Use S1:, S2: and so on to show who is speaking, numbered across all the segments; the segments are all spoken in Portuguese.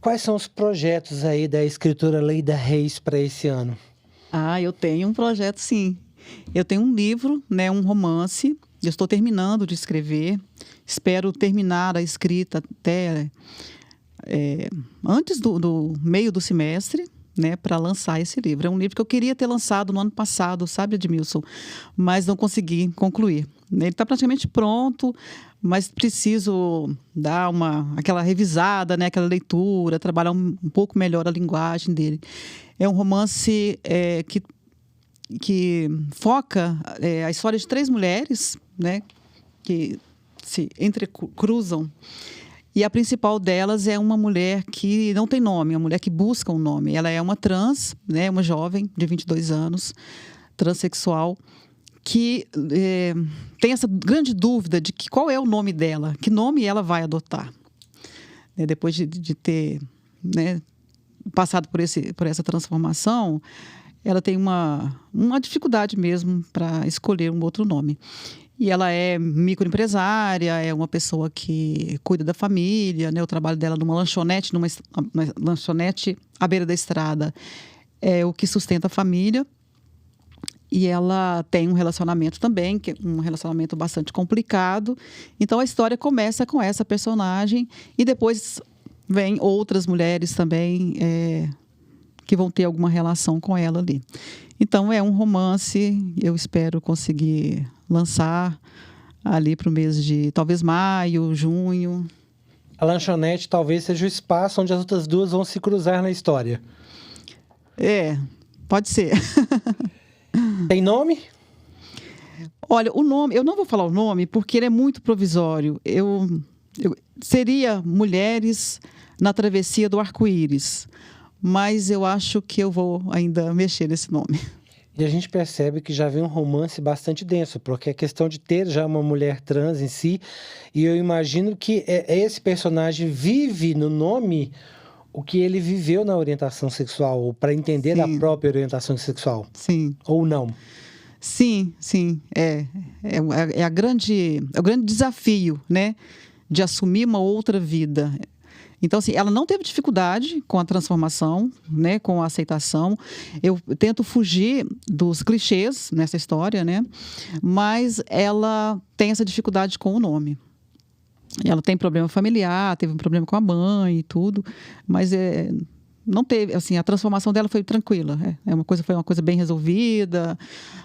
S1: Quais são os projetos aí da escritora Leida Reis para esse ano?
S2: Eu tenho um projeto, sim. Eu tenho um livro, né, um romance. Eu estou terminando de escrever. Espero terminar a escrita até antes do meio do semestre, né, para lançar esse livro. É um livro que eu queria ter lançado no ano passado, sabe, Edmilson? Mas não consegui concluir. Ele está praticamente pronto, mas preciso dar aquela revisada, né, aquela leitura, trabalhar um pouco melhor a linguagem dele. É um romance que foca a história de 3 mulheres, né, que se entrecruzam. E a principal delas é uma mulher que não tem nome, uma mulher que busca um nome. Ela é uma trans, né, uma jovem de 22 anos, transexual, que tem essa grande dúvida de qual é o nome dela, que nome ela vai adotar. Depois de ter, né, passado por essa transformação, ela tem uma dificuldade mesmo para escolher um outro nome. E ela é microempresária, é uma pessoa que cuida da família, né? O trabalho dela numa lanchonete, numa lanchonete à beira da estrada, é o que sustenta a família. E ela tem um relacionamento também, que é um relacionamento bastante complicado. Então, a história começa com essa personagem e depois vem outras mulheres também que vão ter alguma relação com ela ali. Então, é um romance, eu espero conseguir lançar ali para o mês de, talvez, maio, junho.
S1: A lanchonete talvez seja o espaço onde as outras duas vão se cruzar na história.
S2: Pode ser.
S1: Tem nome?
S2: Olha, o nome, eu não vou falar o nome porque ele é muito provisório. Seria Mulheres na Travessia do Arco-Íris, mas eu acho que eu vou ainda mexer nesse nome.
S1: E a gente percebe que já vem um romance bastante denso, porque a questão de ter já uma mulher trans em si, e eu imagino que esse personagem vive no nome o que ele viveu na orientação sexual, ou para entender
S2: Sim.
S1: a própria orientação sexual.
S2: Sim.
S1: Ou não.
S2: Sim. É o grande desafio, né, de assumir uma outra vida. Então, assim, ela não teve dificuldade com a transformação, né, com a aceitação. Eu tento fugir dos clichês nessa história, né, mas ela tem essa dificuldade com o nome. Ela tem problema familiar, teve um problema com a mãe e tudo, mas não teve, assim, a transformação dela foi tranquila. Foi uma coisa bem resolvida,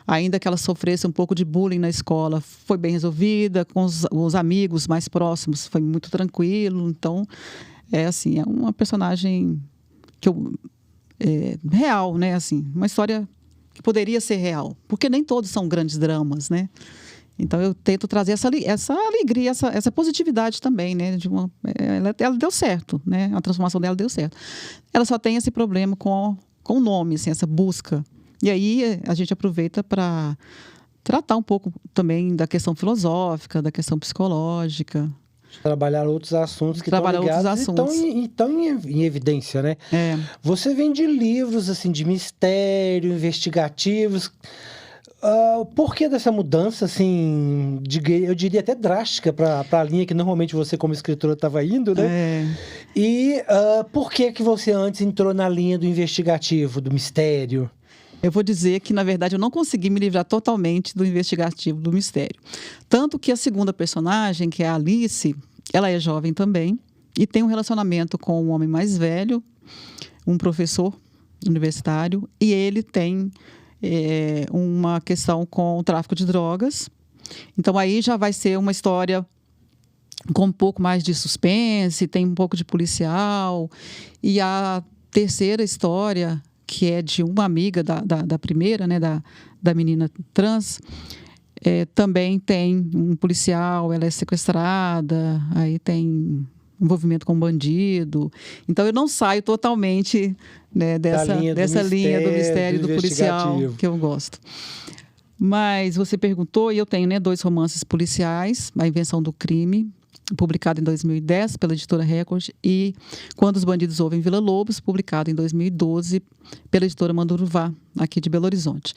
S2: ainda que ela sofresse um pouco de bullying na escola, foi bem resolvida, com os amigos mais próximos, foi muito tranquilo. Então, é uma personagem real, né? Assim, uma história que poderia ser real, porque nem todos são grandes dramas, né? Então eu tento trazer essa alegria, essa positividade também, né? Ela deu certo, né? A transformação dela deu certo. Ela só tem esse problema com o nome, assim, essa busca. E aí a gente aproveita para tratar um pouco também da questão filosófica, da questão psicológica.
S1: Trabalhar outros assuntos que estão ligados e estão em evidência, né? Você vem de livros assim, de mistério, investigativos. O porquê dessa mudança, assim, eu diria até drástica para a linha que normalmente você, como escritora, estava indo, né? E por que você antes entrou na linha do investigativo, do mistério?
S2: Eu vou dizer que, na verdade, eu não consegui me livrar totalmente do investigativo, do mistério. Tanto que a segunda personagem, que é a Alice, ela é jovem também e tem um relacionamento com um homem mais velho, um professor universitário, e ele tem uma questão com o tráfico de drogas. Então, aí já vai ser uma história com um pouco mais de suspense, tem um pouco de policial. E a terceira história, que é de uma amiga da primeira, né, da menina trans, também tem um policial, ela é sequestrada, aí tem envolvimento com bandido. Então, eu não saio totalmente, né, dessa linha do mistério do policial que eu gosto. Mas você perguntou, e eu tenho, né, 2 romances policiais, A Invenção do Crime, publicado em 2010 pela editora Record, e Quando os Bandidos Ouvem Vila Lobos, publicado em 2012 pela editora Manduruvá, aqui de Belo Horizonte.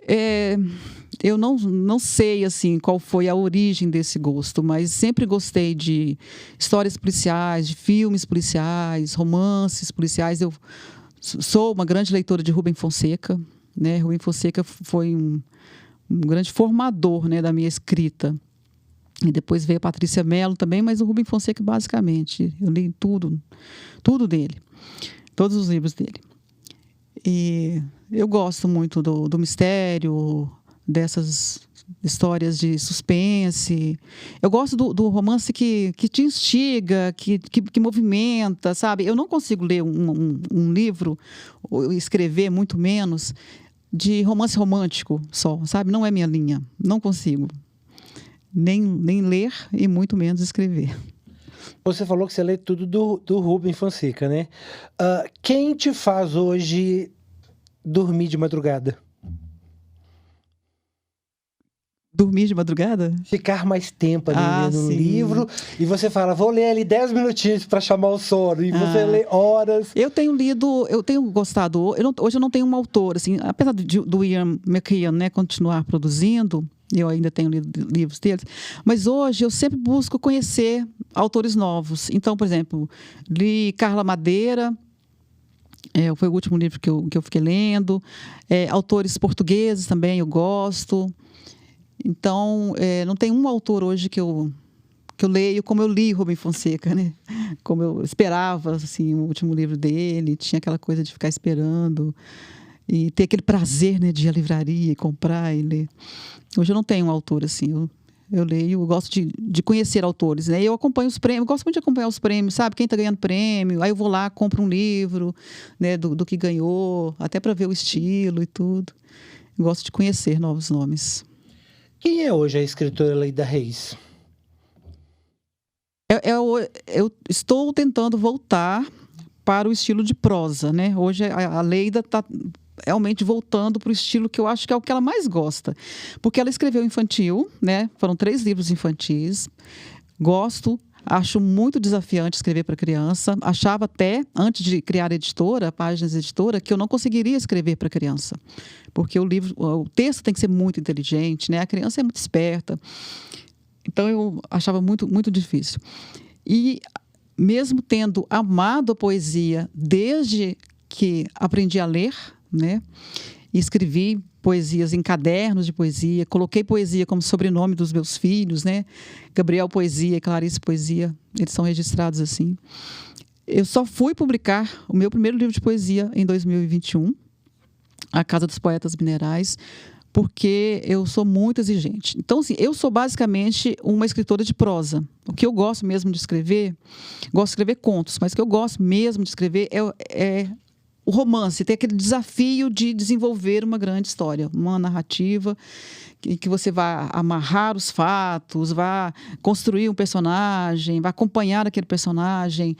S2: Eu não sei assim qual foi a origem desse gosto, mas sempre gostei de histórias policiais, de filmes policiais, romances policiais. Eu sou uma grande leitora de Rubem Fonseca, né? Rubem Fonseca foi um grande formador, né, da minha escrita. E depois veio a Patrícia Mello também, mas o Rubem Fonseca, basicamente, eu li tudo dele, todos os livros dele. E eu gosto muito do mistério, dessas histórias de suspense. Eu gosto do romance que te instiga, que movimenta, sabe? Eu não consigo ler um livro, ou escrever muito menos, de romance romântico só, sabe? Não é minha linha, não consigo. Nem ler e muito menos escrever.
S1: Você falou que você lê tudo do Rubem Fonseca, né? Quem te faz hoje dormir de madrugada?
S2: Dormir de madrugada?
S1: Ficar mais tempo ali lendo um livro e você fala, vou ler ali 10 minutinhos para chamar o sono, e você lê horas.
S2: Eu tenho gostado, hoje eu não tenho um autor, assim, apesar do Ian McKeon, né, continuar produzindo, eu ainda tenho lido livros deles, mas hoje eu sempre busco conhecer autores novos. Então, por exemplo, li Carla Madeira, foi o último livro que eu fiquei lendo. Autores portugueses também eu gosto. Então, não tem um autor hoje que eu leio como eu li Rubem Fonseca, né? Como eu esperava, assim, o último livro dele, tinha aquela coisa de ficar esperando e ter aquele prazer, né, de ir à livraria e comprar e ler. Hoje eu não tenho um autor assim, eu leio, eu gosto de conhecer autores, né? Eu acompanho os prêmios, eu gosto muito de acompanhar os prêmios, sabe? Quem está ganhando prêmio, aí eu vou lá, compro um livro, né, do que ganhou, até para ver o estilo e tudo. Eu gosto de conhecer novos nomes.
S1: Quem é hoje a escritora Leida Reis?
S2: Eu estou tentando voltar para o estilo de prosa, né? Hoje a Leida está realmente voltando para o estilo que eu acho que é o que ela mais gosta. Porque ela escreveu infantil, né? Foram 3 livros infantis. Gosto, acho muito desafiante escrever para criança. Achava até, antes de criar a editora, a Páginas Editora, que eu não conseguiria escrever para criança. Porque o texto tem que ser muito inteligente, né? A criança é muito esperta. Então, eu achava muito, muito difícil. E, mesmo tendo amado a poesia desde que aprendi a ler, né? Escrevi poesias em cadernos de poesia, coloquei poesia como sobrenome dos meus filhos, né? Gabriel Poesia e Clarice Poesia, eles são registrados assim. Eu só fui publicar o meu primeiro livro de poesia em 2021, A Casa dos Poetas Minerais, porque eu sou muito exigente. Então, assim, eu sou basicamente uma escritora de prosa. O que eu gosto mesmo de escrever, gosto de escrever contos, mas o que eu gosto mesmo de escrever é o romance, tem aquele desafio de desenvolver uma grande história, uma narrativa que você vai amarrar os fatos, vai construir um personagem, vai acompanhar aquele personagem.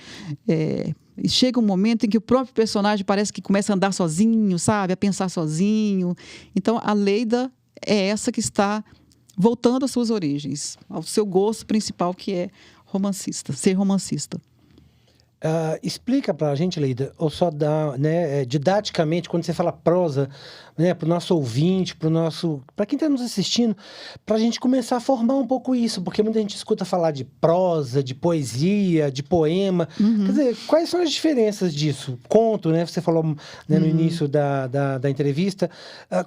S2: E chega um momento em que o próprio personagem parece que começa a andar sozinho, sabe? A pensar sozinho. Então, a Leida é essa que está voltando às suas origens, ao seu gosto principal, que é romancista, ser romancista.
S1: Explica para a gente, Leida, ou só dá, né, didaticamente, quando você fala prosa, né, para o nosso ouvinte, para quem está nos assistindo, para a gente começar a formar um pouco isso, porque muita gente escuta falar de prosa, de poesia, de poema. Quer dizer, quais são as diferenças disso? Conto, né? Você falou, né, no início da entrevista.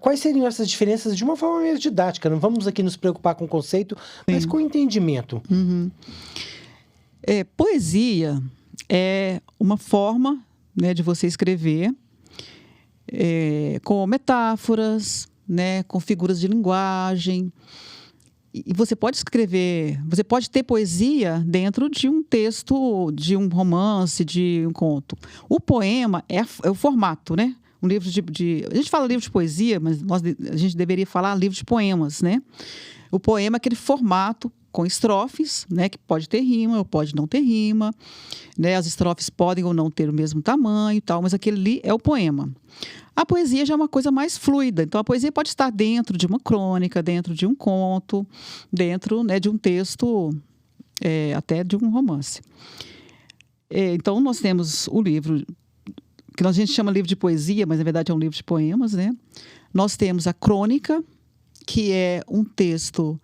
S1: Quais seriam essas diferenças de uma forma meio didática? Não vamos aqui nos preocupar com o conceito, mas com o entendimento.
S2: Poesia é uma forma, né, de você escrever com metáforas, né, com figuras de linguagem. E você pode escrever, você pode ter poesia dentro de um texto, de um romance, de um conto. O poema é o formato, né? Um livro a gente fala livro de poesia, mas a gente deveria falar livro de poemas, né? O poema é aquele formato com estrofes, né, que pode ter rima ou pode não ter rima, né, as estrofes podem ou não ter o mesmo tamanho e tal, mas aquele ali é o poema. A poesia já é uma coisa mais fluida, então a poesia pode estar dentro de uma crônica, dentro de um conto, dentro, né, de um texto, até de um romance. Então nós temos o livro, que a gente chama livro de poesia, mas na verdade é um livro de poemas, né? Nós temos a crônica, que é um texto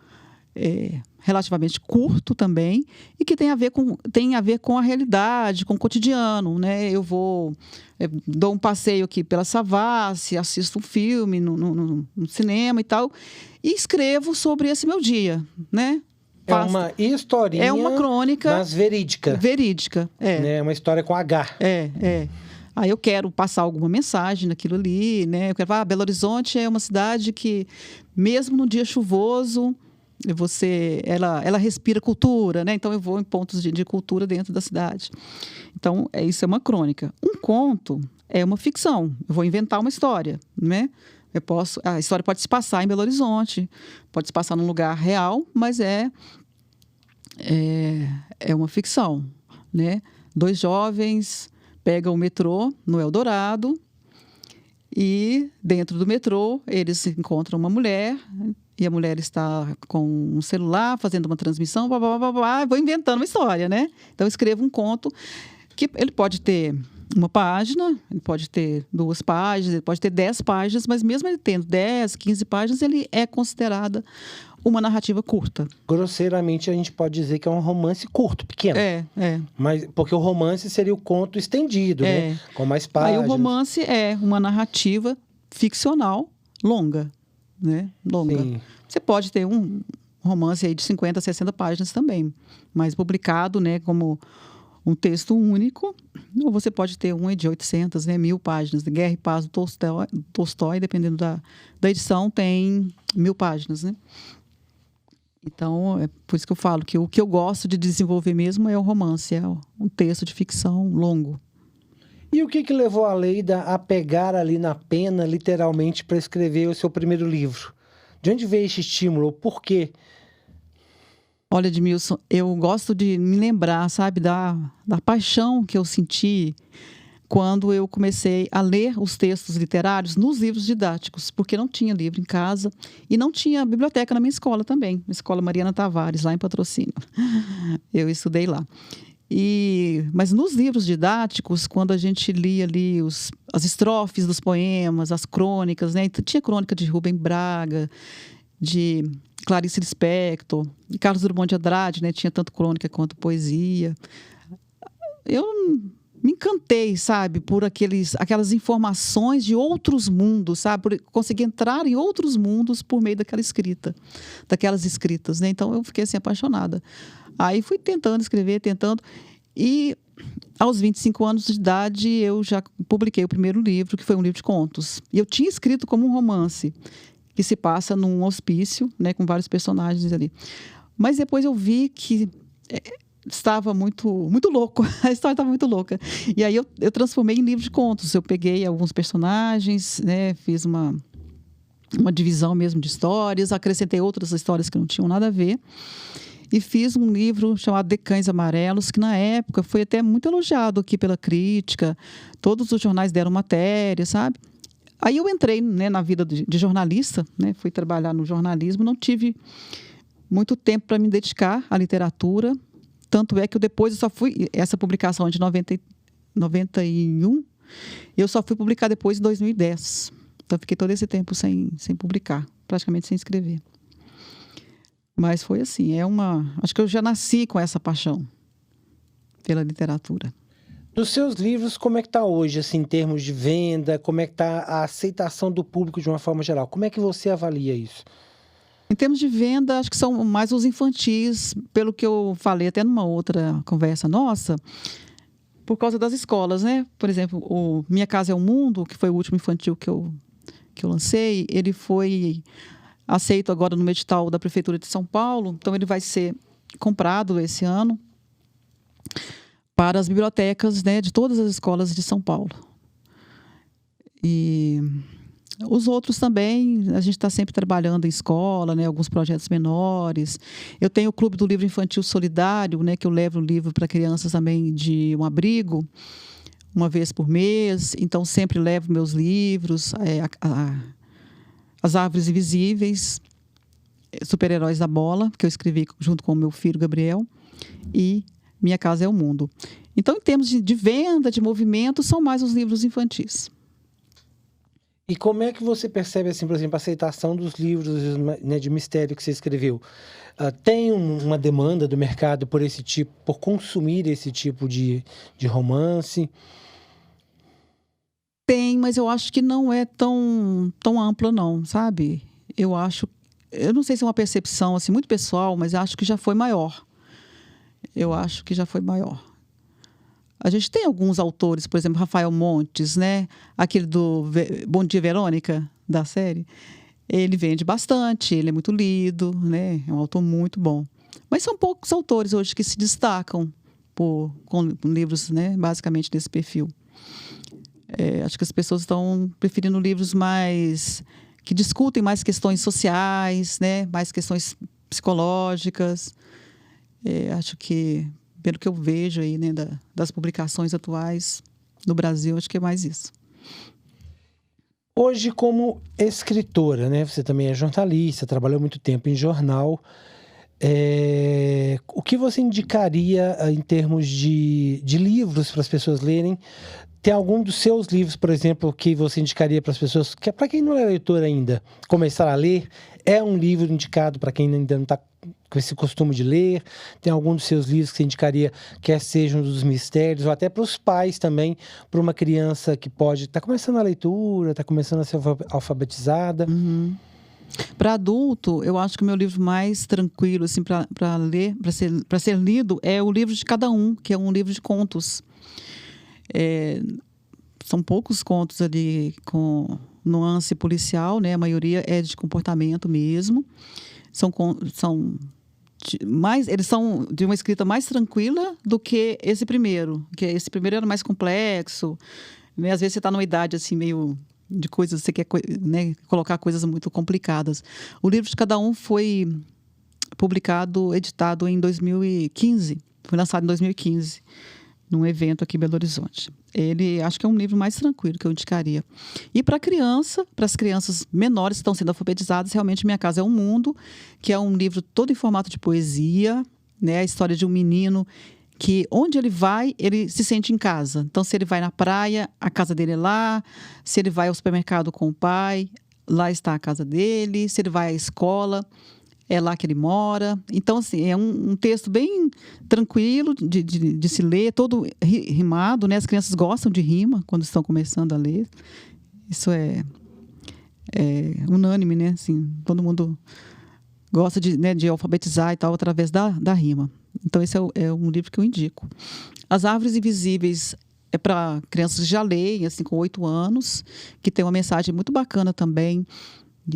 S2: relativamente curto também, e que tem a ver com a realidade, com o cotidiano, né? Eu dou um passeio aqui pela Savassi, assisto um filme no cinema e tal, e escrevo sobre esse meu dia, né?
S1: É uma historinha.
S2: É uma crônica.
S1: Mas verídica.
S2: Verídica,
S1: É uma história com H.
S2: Aí eu quero passar alguma mensagem naquilo ali, né? Eu quero falar, Belo Horizonte é uma cidade que, mesmo no dia chuvoso, ela respira cultura, né? Então eu vou em pontos de cultura dentro da cidade. Então, isso é uma crônica. Um conto é uma ficção. Eu vou inventar uma história, né? A história pode se passar em Belo Horizonte, pode se passar num lugar real, mas é uma ficção, né? 2 jovens pegam o metrô no Eldorado e, dentro do metrô, eles encontram uma mulher e a mulher está com um celular fazendo uma transmissão, blá, blá, blá, blá, vou inventando uma história, né? Então, eu escrevo um conto que ele pode ter uma página, ele pode ter 2 páginas, ele pode ter 10 páginas, mas mesmo ele tendo 10, 15 páginas, ele é considerada uma narrativa curta.
S1: Grosseiramente, a gente pode dizer que é um romance curto, pequeno. Mas, porque o romance seria o conto estendido, né? Com mais páginas.
S2: Aí o romance é uma narrativa ficcional longa, né? Longa. Sim. Você pode ter um romance aí de 50, 60 páginas também, mas publicado, né, como um texto único, ou você pode ter um de 800, né, 1000 páginas. Guerra e Paz do Tolstói, dependendo da edição, tem 1000 páginas, né? Então, é por isso que eu falo que o que eu gosto de desenvolver mesmo é o romance, é um texto de ficção longo.
S1: E o que levou a Leida a pegar ali na pena, literalmente, para escrever o seu primeiro livro? De onde veio esse estímulo? Por quê?
S2: Olha, Edmilson, eu gosto de me lembrar, sabe, da paixão que eu senti quando eu comecei a ler os textos literários nos livros didáticos, porque não tinha livro em casa e não tinha biblioteca na minha escola também, na Escola Mariana Tavares, lá em Patrocínio. Eu estudei lá. Mas nos livros didáticos, quando a gente lia ali as estrofes dos poemas, as crônicas, né? Tinha crônica de Rubem Braga, de Clarice Lispector, de Carlos Drummond de Andrade, né? Tinha tanto crônica quanto poesia. Eu me encantei, sabe, por aquelas informações de outros mundos, sabe, por conseguir entrar em outros mundos por meio daquelas escritas, né? Então eu fiquei assim apaixonada. Aí fui tentando escrever, e aos 25 anos de idade eu já publiquei o primeiro livro, que foi um livro de contos. E eu tinha escrito como um romance, que se passa num hospício, né, com vários personagens ali. Mas depois eu vi que estava muito, muito louco, a história estava muito louca. E aí eu transformei em livro de contos. Eu peguei alguns personagens, né, fiz uma divisão mesmo de histórias, acrescentei outras histórias que não tinham nada a ver. E fiz um livro chamado De Cães Amarelos, que na época foi até muito elogiado aqui pela crítica. Todos os jornais deram matéria, sabe? Aí eu entrei, né, na vida de jornalista, né, fui trabalhar no jornalismo, não tive muito tempo para me dedicar à literatura, tanto é que depois eu só fui, essa publicação de 91, eu só fui publicar depois em 2010. Então, fiquei todo esse tempo sem publicar, praticamente sem escrever. Mas foi assim, acho que eu já nasci com essa paixão pela literatura.
S1: Dos seus livros, como é que está hoje, assim, em termos de venda? Como é que está a aceitação do público de uma forma geral? Como é que você avalia isso?
S2: Em termos de venda, acho que são mais os infantis, pelo que eu falei até numa outra conversa nossa, por causa das escolas, né? Por exemplo, o Minha Casa é o Mundo, que foi o último infantil que eu lancei, ele foi aceito agora no edital da Prefeitura de São Paulo, então ele vai ser comprado esse ano para as bibliotecas, né, de todas as escolas de São Paulo. E os outros também, a gente está sempre trabalhando em escola, né, alguns projetos menores. Eu tenho o Clube do Livro Infantil Solidário, né, que eu levo o livro para crianças também de um abrigo, uma vez por mês. Então, sempre levo meus livros, As Árvores Invisíveis, Super-Heróis da Bola, que eu escrevi junto com o meu filho Gabriel, e Minha Casa é o Mundo. Então, em termos de venda, de movimento, são mais os livros infantis.
S1: E como é que você percebe, assim, por exemplo, a aceitação dos livros, né, de mistério que você escreveu? Tem uma demanda do mercado por esse tipo, por consumir esse tipo de romance?
S2: Tem, mas eu acho que não é tão ampla não, sabe? Eu não sei se é uma percepção assim, muito pessoal, mas acho que já foi maior. Eu acho que já foi maior. A gente tem alguns autores, por exemplo, Rafael Montes, né? Aquele do Bom Dia, Verônica, da série. Ele vende bastante, ele é muito lido, né? É um autor muito bom. Mas são poucos autores hoje que se destacam com livros, né? Basicamente desse perfil. Acho que as pessoas estão preferindo livros que discutem mais questões sociais, né? Mais questões psicológicas. Acho que, pelo que eu vejo aí, né, das publicações atuais no Brasil, acho que é mais isso.
S1: Hoje, como escritora, né? Você também é jornalista, trabalhou muito tempo em jornal. O que você indicaria em termos de livros para as pessoas lerem? Tem algum dos seus livros, por exemplo, que você indicaria para as pessoas, que para quem não é leitor ainda, começar a ler? É um livro indicado para quem ainda não está com esse costume de ler? Tem algum dos seus livros que você indicaria, quer sejam dos mistérios, ou até para os pais também, para uma criança que pode estar começando a leitura, está começando a ser alfabetizada?
S2: Uhum. Para adulto, eu acho que o meu livro mais tranquilo assim, para ler, para ser lido, é o Livro de Cada Um, que é um livro de contos. São poucos contos ali com nuance policial, né? A maioria é de comportamento mesmo. Eles são de uma escrita mais tranquila do que esse primeiro. Que esse primeiro era mais complexo, né? Às vezes você está numa idade assim meio de coisas, você quer, né, colocar coisas muito complicadas. O Livro de Cada Um foi editado em 2015. Foi lançado em 2015. Num evento aqui em Belo Horizonte. Acho que é um livro mais tranquilo que eu indicaria. E para as crianças menores que estão sendo alfabetizadas, realmente Minha Casa é um Mundo, que é um livro todo em formato de poesia, né? A história de um menino que, onde ele vai, ele se sente em casa. Então, se ele vai na praia, a casa dele é lá. Se ele vai ao supermercado com o pai, lá está a casa dele. Se ele vai à escola, é lá que ele mora. Então, assim, é um texto bem tranquilo de se ler, todo rimado, né? As crianças gostam de rima quando estão começando a ler. Isso é unânime, né? Assim, todo mundo gosta de alfabetizar e tal através da rima. Então, esse é um livro que eu indico. As Árvores Invisíveis é para crianças que já leem, assim, com 8 anos, que tem uma mensagem muito bacana também,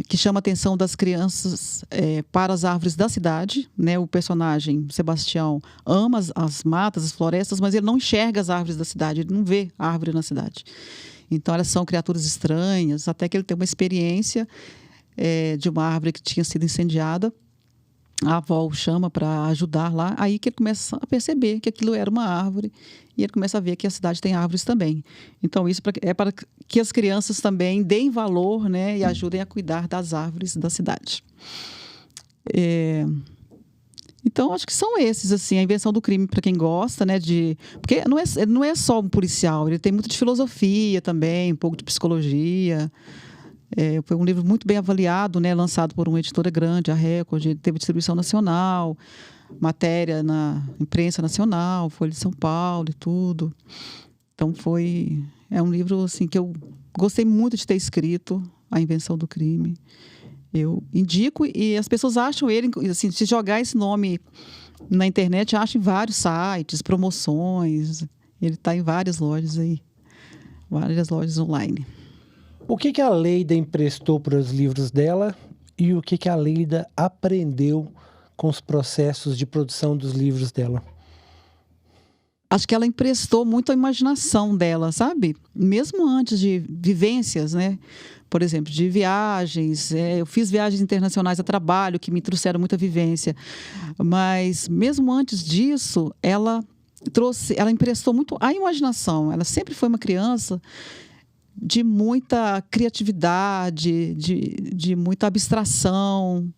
S2: que chama a atenção das crianças para as árvores da cidade, né? O personagem Sebastião ama as matas, as florestas, mas ele não enxerga as árvores da cidade, ele não vê árvore na cidade. Então, elas são criaturas estranhas, até que ele tem uma experiência de uma árvore que tinha sido incendiada. A avó o chama para ajudar lá, aí que ele começa a perceber que aquilo era uma árvore e ele começa a ver que a cidade tem árvores também. Então, isso é para que as crianças também deem valor, né, e ajudem a cuidar das árvores da cidade. Então, acho que são esses, assim, A Invenção do Crime, para quem gosta, né, porque não é só um policial, ele tem muito de filosofia também, um pouco de psicologia. Foi um livro muito bem avaliado, né, lançado por uma editora grande, a Record, teve distribuição nacional, matéria na imprensa nacional, Folha de São Paulo e tudo. Então é um livro assim, que eu gostei muito de ter escrito, A Invenção do Crime. Eu indico, e as pessoas acham ele, assim, se jogar esse nome na internet, acham em vários sites, promoções. Ele está em várias lojas aí, várias lojas online.
S1: O que a Leida emprestou para os livros dela e o que a Leida aprendeu com os processos de produção dos livros dela?
S2: Acho que ela emprestou muito a imaginação dela, sabe? Mesmo antes de vivências, né? Por exemplo, de viagens. Eu fiz viagens internacionais a trabalho que me trouxeram muita vivência. Mas mesmo antes disso, ela emprestou muito a imaginação. Ela sempre foi uma criança de muita criatividade, de muita abstração,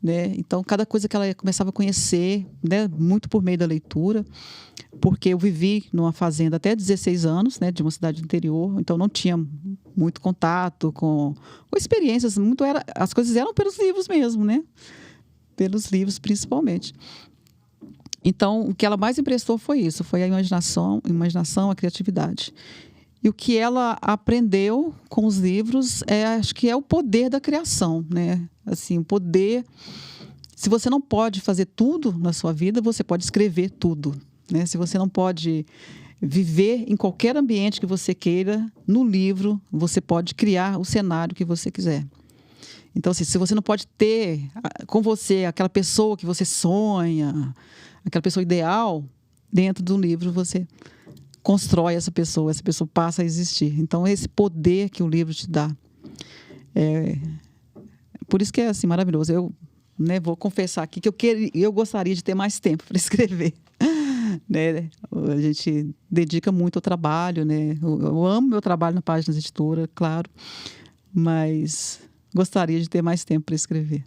S2: né? Então, cada coisa que ela começava a conhecer, né, muito por meio da leitura, porque eu vivi numa fazenda até 16 anos, né, de uma cidade do interior, então não tinha muito contato com experiências, as coisas eram pelos livros mesmo, né? Pelos livros, principalmente. Então, o que ela mais emprestou foi isso, foi a imaginação, a criatividade. E o que ela aprendeu com os livros, acho que é o poder da criação, né? Assim, o poder... Se você não pode fazer tudo na sua vida, você pode escrever tudo, né? Se você não pode viver em qualquer ambiente que você queira, no livro, você pode criar o cenário que você quiser. Então, assim, se você não pode ter com você aquela pessoa que você sonha, aquela pessoa ideal, dentro do livro você constrói essa pessoa passa a existir. Então, esse poder que o livro te dá. Por isso que é assim, maravilhoso. Eu, né, vou confessar aqui que eu gostaria de ter mais tempo para escrever. Né? A gente dedica muito ao trabalho, né? Eu amo meu trabalho na Páginas Editora, claro, mas gostaria de ter mais tempo para escrever.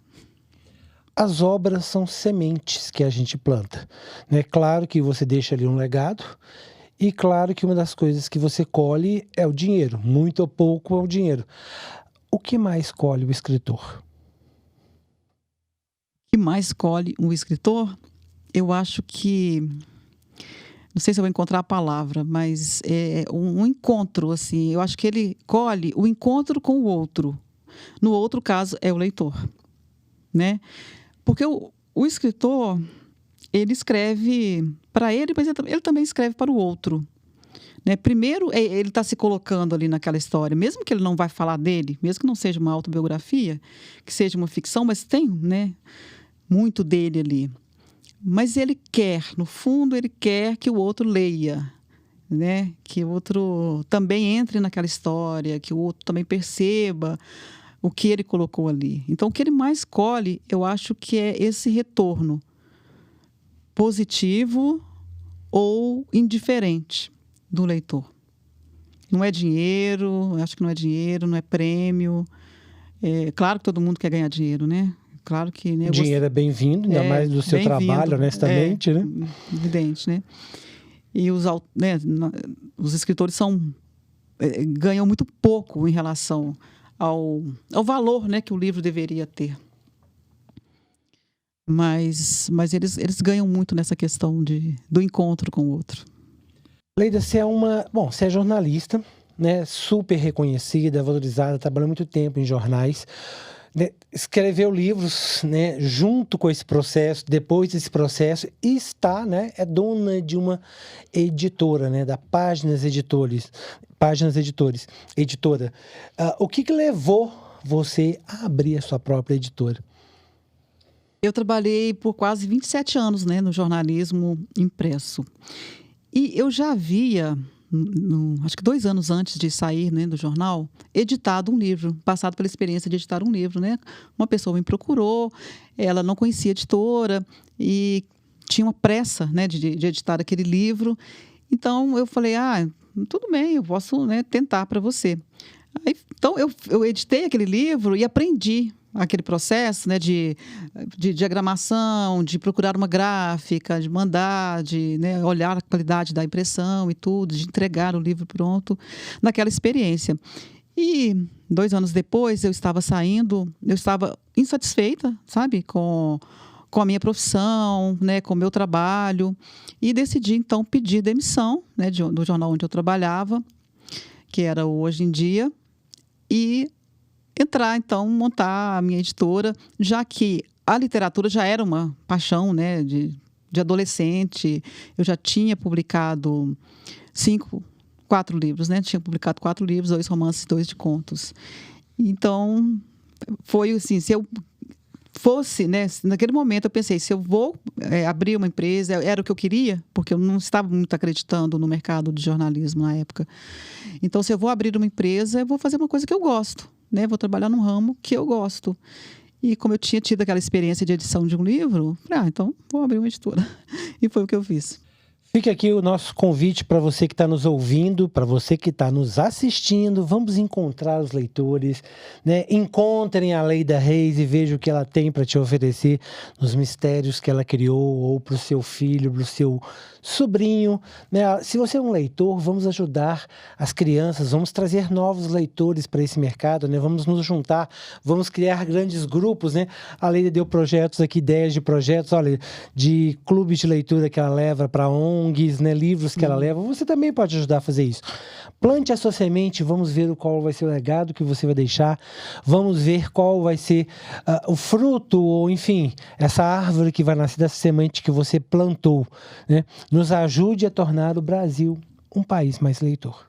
S1: As obras são sementes que a gente planta, né? Claro que você deixa ali um legado e claro que uma das coisas que você colhe é o dinheiro, muito ou pouco é o dinheiro. O que mais colhe o escritor?
S2: O que mais colhe um escritor? Eu acho que... Não sei se eu vou encontrar a palavra, mas é um encontro, assim. Eu acho que ele colhe o encontro com o outro. No outro caso, é o leitor, né? Porque o escritor, ele escreve para ele, mas ele também escreve para o outro. Né? Primeiro, ele está se colocando ali naquela história, mesmo que ele não vai falar dele, mesmo que não seja uma autobiografia, que seja uma ficção, mas tem, né, muito dele ali. Mas ele quer, no fundo, ele quer que o outro leia, né? Que o outro também entre naquela história, que o outro também perceba o que ele colocou ali. Então, o que ele mais colhe, eu acho que é esse retorno positivo ou indiferente do leitor. Não é dinheiro, acho que não é dinheiro, não é prêmio. Claro que todo mundo quer ganhar dinheiro, né? Claro que... Né,
S1: dinheiro é bem-vindo, ainda mais do seu trabalho, honestamente, né?
S2: Evidente, né? E os escritores ganham muito pouco em relação ao valor, né, que o livro deveria ter. Mas eles ganham muito nessa questão do encontro com o outro.
S1: Leida, você é jornalista, né, super reconhecida, valorizada, trabalhou muito tempo em jornais, né, escreveu livros, né, junto com esse processo, depois desse processo, e é dona de uma editora, né, da Páginas Editores, editora. O que levou você a abrir a sua própria editora?
S2: Eu trabalhei por quase 27 anos, né, no jornalismo impresso. E eu já havia, acho que 2 anos antes de sair, né, do jornal, editado um livro, passado pela experiência de editar um livro, né? Uma pessoa me procurou, ela não conhecia a editora e tinha uma pressa, né, de editar aquele livro. Então, eu falei, tudo bem, eu posso, né, tentar para você. Então, eu editei aquele livro e aprendi aquele processo, né, de diagramação, de procurar uma gráfica, de mandar, né, olhar a qualidade da impressão e tudo, de entregar o livro pronto, naquela experiência. E 2 anos depois, eu estava insatisfeita, sabe, com a minha profissão, né, com o meu trabalho, e decidi, então, pedir demissão, né, do jornal onde eu trabalhava, que era o Hoje em Dia, e entrar, então, montar a minha editora, já que a literatura já era uma paixão, né, de adolescente. Eu já tinha publicado 4 livros, né? Tinha publicado 4 livros, 2 romances e 2 de contos. Então, foi assim, se eu fosse, né, naquele momento eu pensei, se eu vou abrir uma empresa, era o que eu queria, porque eu não estava muito acreditando no mercado de jornalismo na época. Então, se eu vou abrir uma empresa, eu vou fazer uma coisa que eu gosto, né? Vou trabalhar num ramo que eu gosto. E como eu tinha tido aquela experiência de edição de um livro, falei, então vou abrir uma editora. E foi o que eu fiz.
S1: Fica aqui o nosso convite para você que está nos ouvindo, para você que está nos assistindo. Vamos encontrar os leitores, né? Encontrem a Leida Reis e vejam o que ela tem para te oferecer nos mistérios que ela criou, ou para o seu filho, para o seu sobrinho, né? Se você é um leitor, vamos ajudar as crianças, vamos trazer novos leitores para esse mercado, né? Vamos nos juntar, vamos criar grandes grupos, né? A Leila deu projetos aqui, ideias de projetos, olha, de clubes de leitura que ela leva para ONGs, né? Livros que ela leva. Você também pode ajudar a fazer isso. Plante a sua semente, vamos ver qual vai ser o legado que você vai deixar, vamos ver qual vai ser o fruto, ou enfim, essa árvore que vai nascer dessa semente que você plantou, né? Nos ajude a tornar o Brasil um país mais leitor.